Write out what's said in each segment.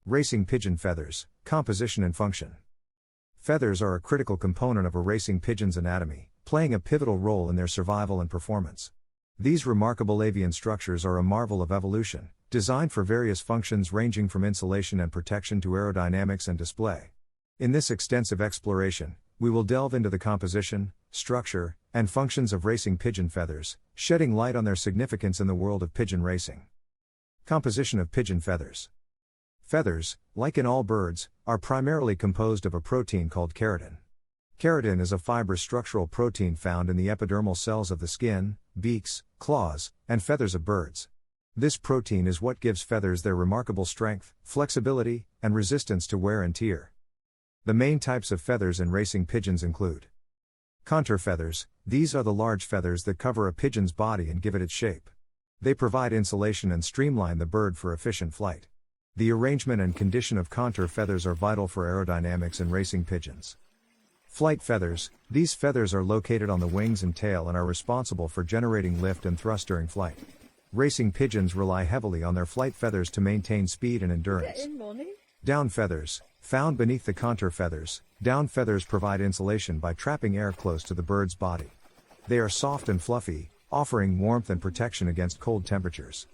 Racing pigeon feathers, composition and function. Feathers are a critical component of a racing pigeon's anatomy, playing a pivotal role in their survival and performance. These remarkable avian structures are a marvel of evolution, designed for various functions ranging from insulation and protection to aerodynamics and display. In this extensive exploration, we will delve into the composition, structure, and functions of racing pigeon feathers, shedding light on their significance in the world of pigeon racing. Composition of pigeon feathers. Feathers, like in all birds, are primarily composed of a protein called keratin. Keratin is a fibrous structural protein found in the epidermal cells of the skin, beaks, claws, and feathers of birds. This protein is what gives feathers their remarkable strength, flexibility, and resistance to wear and tear. The main types of feathers in racing pigeons include contour feathers. These are the large feathers that cover a pigeon's body and give it its shape. They provide insulation and streamline the bird for efficient flight. The arrangement and condition of contour feathers are vital for aerodynamics in racing pigeons. Flight feathers. These feathers are located on the wings and tail and are responsible for generating lift and thrust during flight. Racing pigeons rely heavily on their flight feathers to maintain speed and endurance. Down feathers. Found beneath the contour feathers, down feathers provide insulation by trapping air close to the bird's body. They are soft and fluffy, offering warmth and protection against cold temperatures.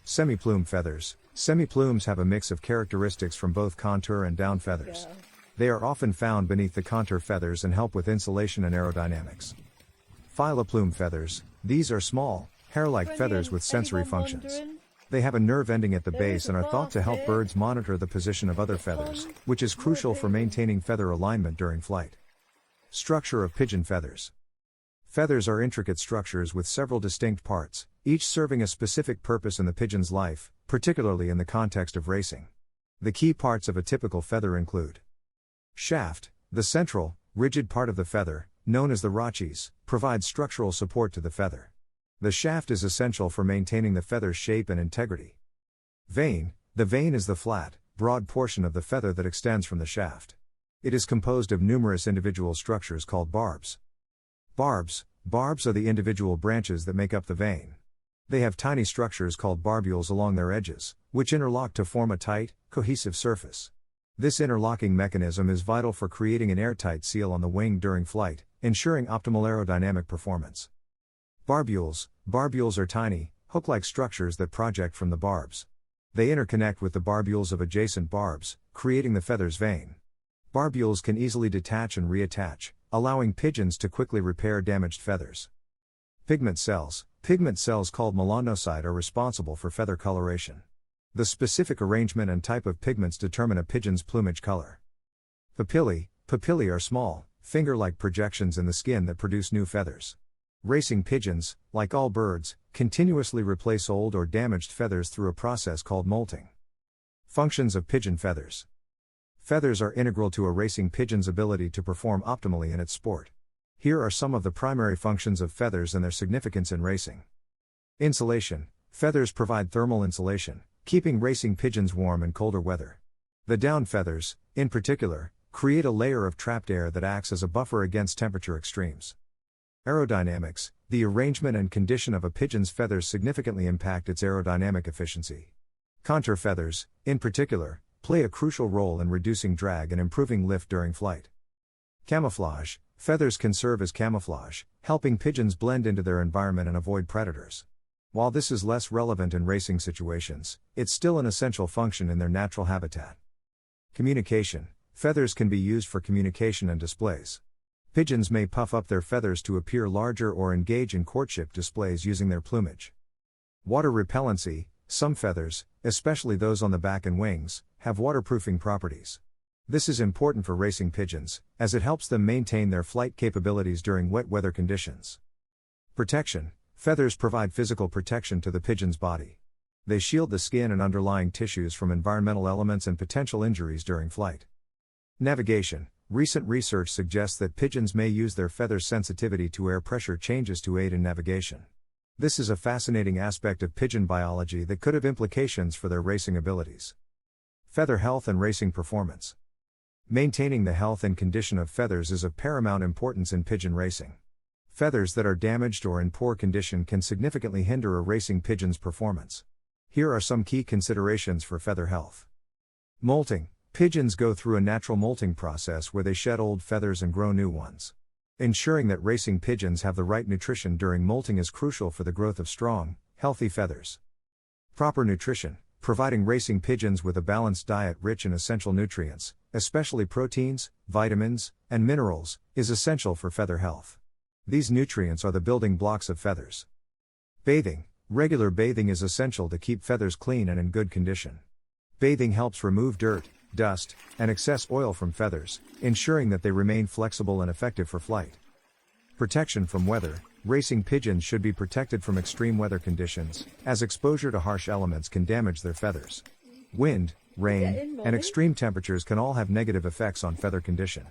Semi-plume feathers. Semi-plumes have a mix of characteristics from both contour and down feathers. They are often found beneath the contour feathers and help with insulation and aerodynamics. Filoplume feathers. These are small, hair-like feathers with sensory functions. They have a nerve ending at the base and are thought to help birds monitor the position of other feathers, which is crucial for maintaining feather alignment during flight. Structure of pigeon feathers. Feathers are intricate structures with several distinct parts, each serving a specific purpose in the pigeon's life, particularly in the context of racing. The key parts of a typical feather include shaft. The central, rigid part of the feather, known as the rachis, provides structural support to the feather. The shaft is essential for maintaining the feather's shape and integrity. Vane. The vane is the flat, broad portion of the feather that extends from the shaft. It is composed of numerous individual structures called barbs. Barbs are the individual branches that make up the vane. They have tiny structures called barbules along their edges, which interlock to form a tight, cohesive surface. This interlocking mechanism is vital for creating an airtight seal on the wing during flight, ensuring optimal aerodynamic performance. Barbules are tiny, hook-like structures that project from the barbs. They interconnect with the barbules of adjacent barbs, creating the feather's vane. Barbules can easily detach and reattach, allowing pigeons to quickly repair damaged feathers. Pigment cells called melanocyte are responsible for feather coloration. The specific arrangement and type of pigments determine a pigeon's plumage color. Papillae are small, finger-like projections in the skin that produce new feathers. Racing pigeons, like all birds, continuously replace old or damaged feathers through a process called molting. Functions of pigeon feathers. Feathers are integral to a racing pigeon's ability to perform optimally in its sport. Here are some of the primary functions of feathers and their significance in racing. Insulation. Feathers provide thermal insulation, keeping racing pigeons warm in colder weather. The down feathers, in particular, create a layer of trapped air that acts as a buffer against temperature extremes. Aerodynamics. The arrangement and condition of a pigeon's feathers significantly impact its aerodynamic efficiency. Contour feathers, in particular, play a crucial role in reducing drag and improving lift during flight. Camouflage. Feathers can serve as camouflage, helping pigeons blend into their environment and avoid predators. While this is less relevant in racing situations, it's still an essential function in their natural habitat. Communication. Feathers can be used for communication and displays. Pigeons may puff up their feathers to appear larger or engage in courtship displays using their plumage. Water repellency. Some feathers, especially those on the back and wings, have waterproofing properties. This is important for racing pigeons, as it helps them maintain their flight capabilities during wet weather conditions. Protection. Feathers provide physical protection to the pigeon's body. They shield the skin and underlying tissues from environmental elements and potential injuries during flight. Navigation. Recent research suggests that pigeons may use their feather sensitivity to air pressure changes to aid in navigation. This is a fascinating aspect of pigeon biology that could have implications for their racing abilities. Feather health and racing performance. Maintaining the health and condition of feathers is of paramount importance in pigeon racing. Feathers that are damaged or in poor condition can significantly hinder a racing pigeon's performance. Here are some key considerations for feather health. Molting. Pigeons go through a natural molting process where they shed old feathers and grow new ones. Ensuring that racing pigeons have the right nutrition during molting is crucial for the growth of strong, healthy feathers. Proper nutrition. Providing racing pigeons with a balanced diet rich in essential nutrients, especially proteins, vitamins, and minerals, is essential for feather health. These nutrients are the building blocks of feathers. Bathing. Regular bathing is essential to keep feathers clean and in good condition. Bathing helps remove dirt, dust, and excess oil from feathers, ensuring that they remain flexible and effective for flight. Protection from weather. Racing pigeons should be protected from extreme weather conditions, as exposure to harsh elements can damage their feathers. Wind, rain, and extreme temperatures can all have negative effects on feather condition.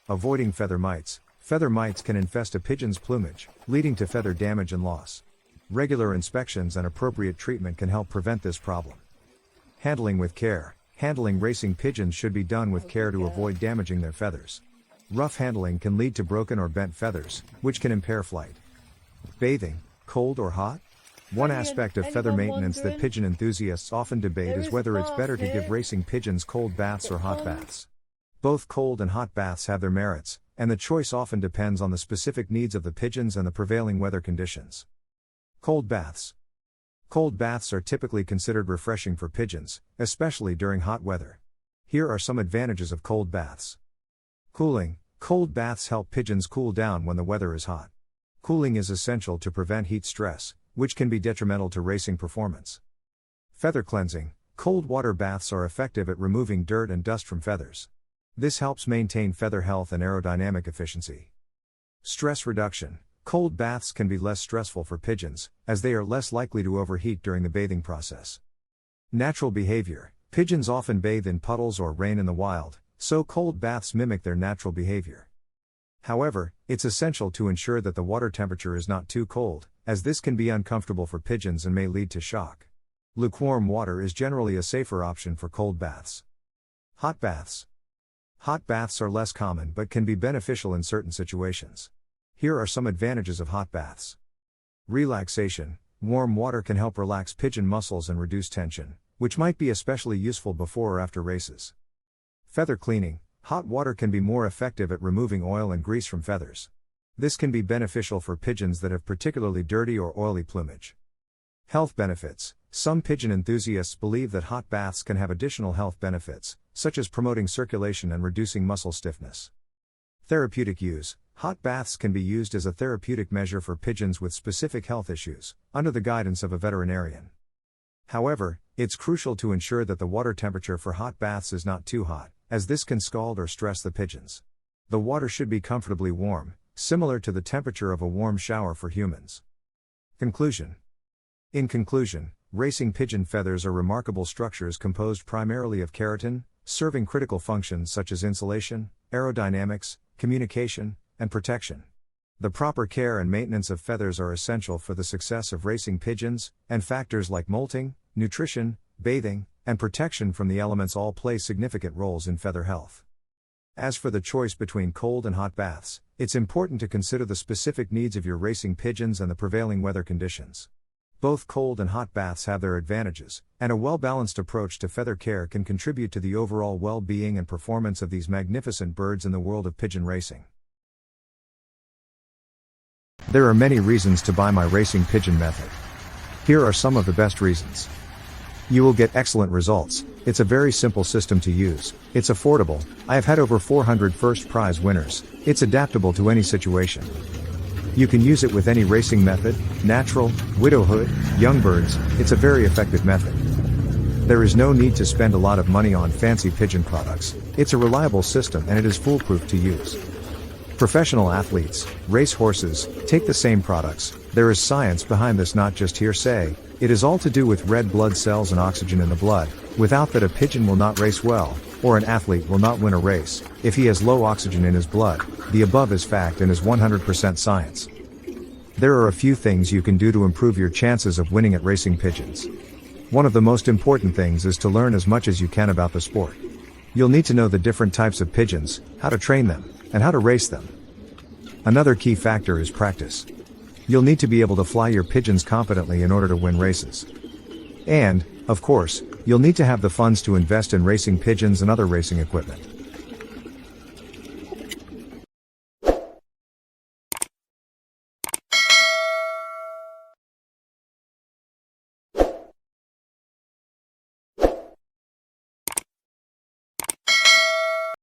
Avoiding feather mites. Feather mites can infest a pigeon's plumage, leading to feather damage and loss. Regular inspections and appropriate treatment can help prevent this problem. Handling with care. Handling racing pigeons should be done with care to avoid damaging their feathers. Rough handling can lead to broken or bent feathers, which can impair flight. Bathing, cold or hot? One aspect of feather maintenance that pigeon enthusiasts often debate is whether it's better to give racing pigeons cold baths or hot baths. Both cold and hot baths have their merits, and the choice often depends on the specific needs of the pigeons and the prevailing weather conditions. Cold baths. Cold baths are typically considered refreshing for pigeons, especially during hot weather. Here are some advantages of cold baths. Cooling. Cold baths help pigeons cool down when the weather is hot. Cooling is essential to prevent heat stress, which can be detrimental to racing performance. Feather cleansing. Cold water baths are effective at removing dirt and dust from feathers. This helps maintain feather health and aerodynamic efficiency. Stress reduction. Cold baths can be less stressful for pigeons, as they are less likely to overheat during the bathing process. Natural behavior. Pigeons often bathe in puddles or rain in the wild, so cold baths mimic their natural behavior. However, it's essential to ensure that the water temperature is not too cold, as this can be uncomfortable for pigeons and may lead to shock. Lukewarm water is generally a safer option for cold baths. Hot baths. Hot baths are less common but can be beneficial in certain situations. Here are some advantages of hot baths. Relaxation. Warm water can help relax pigeon muscles and reduce tension, which might be especially useful before or after races. Feather cleaning. Hot water can be more effective at removing oil and grease from feathers. This can be beneficial for pigeons that have particularly dirty or oily plumage. Health benefits. Some pigeon enthusiasts believe that hot baths can have additional health benefits, such as promoting circulation and reducing muscle stiffness. Therapeutic use. Hot baths can be used as a therapeutic measure for pigeons with specific health issues, under the guidance of a veterinarian. However, it's crucial to ensure that the water temperature for hot baths is not too hot, as this can scald or stress the pigeons. The water should be comfortably warm, similar to the temperature of a warm shower for humans. Conclusion. In conclusion, racing pigeon feathers are remarkable structures composed primarily of keratin, serving critical functions such as insulation, aerodynamics, communication, and protection. The proper care and maintenance of feathers are essential for the success of racing pigeons, and factors like molting, nutrition, bathing, and protection from the elements all play significant roles in feather health. As for the choice between cold and hot baths, it's important to consider the specific needs of your racing pigeons and the prevailing weather conditions. Both cold and hot baths have their advantages, and a well-balanced approach to feather care can contribute to the overall well-being and performance of these magnificent birds in the world of pigeon racing. There are many reasons to buy my racing pigeon method. Here are some of the best reasons. You will get excellent results. It's a very simple system to use. It's affordable. I have had over 400 first prize winners. It's adaptable to any situation. You can use it with any racing method, natural, widowhood, young birds. It's a very effective method. There is no need to spend a lot of money on fancy pigeon products. It's a reliable system and it is foolproof to use. Professional athletes, race horses, take the same products. There is science behind this, not just hearsay. It is all to do with red blood cells and oxygen in the blood. Without that, a pigeon will not race well, or an athlete will not win a race, if he has low oxygen in his blood. The above is fact and is 100% science. There are a few things you can do to improve your chances of winning at racing pigeons. One of the most important things is to learn as much as you can about the sport. You'll need to know the different types of pigeons, how to train them, and how to race them. Another key factor is practice. You'll need to be able to fly your pigeons competently in order to win races. And, of course, you'll need to have the funds to invest in racing pigeons and other racing equipment.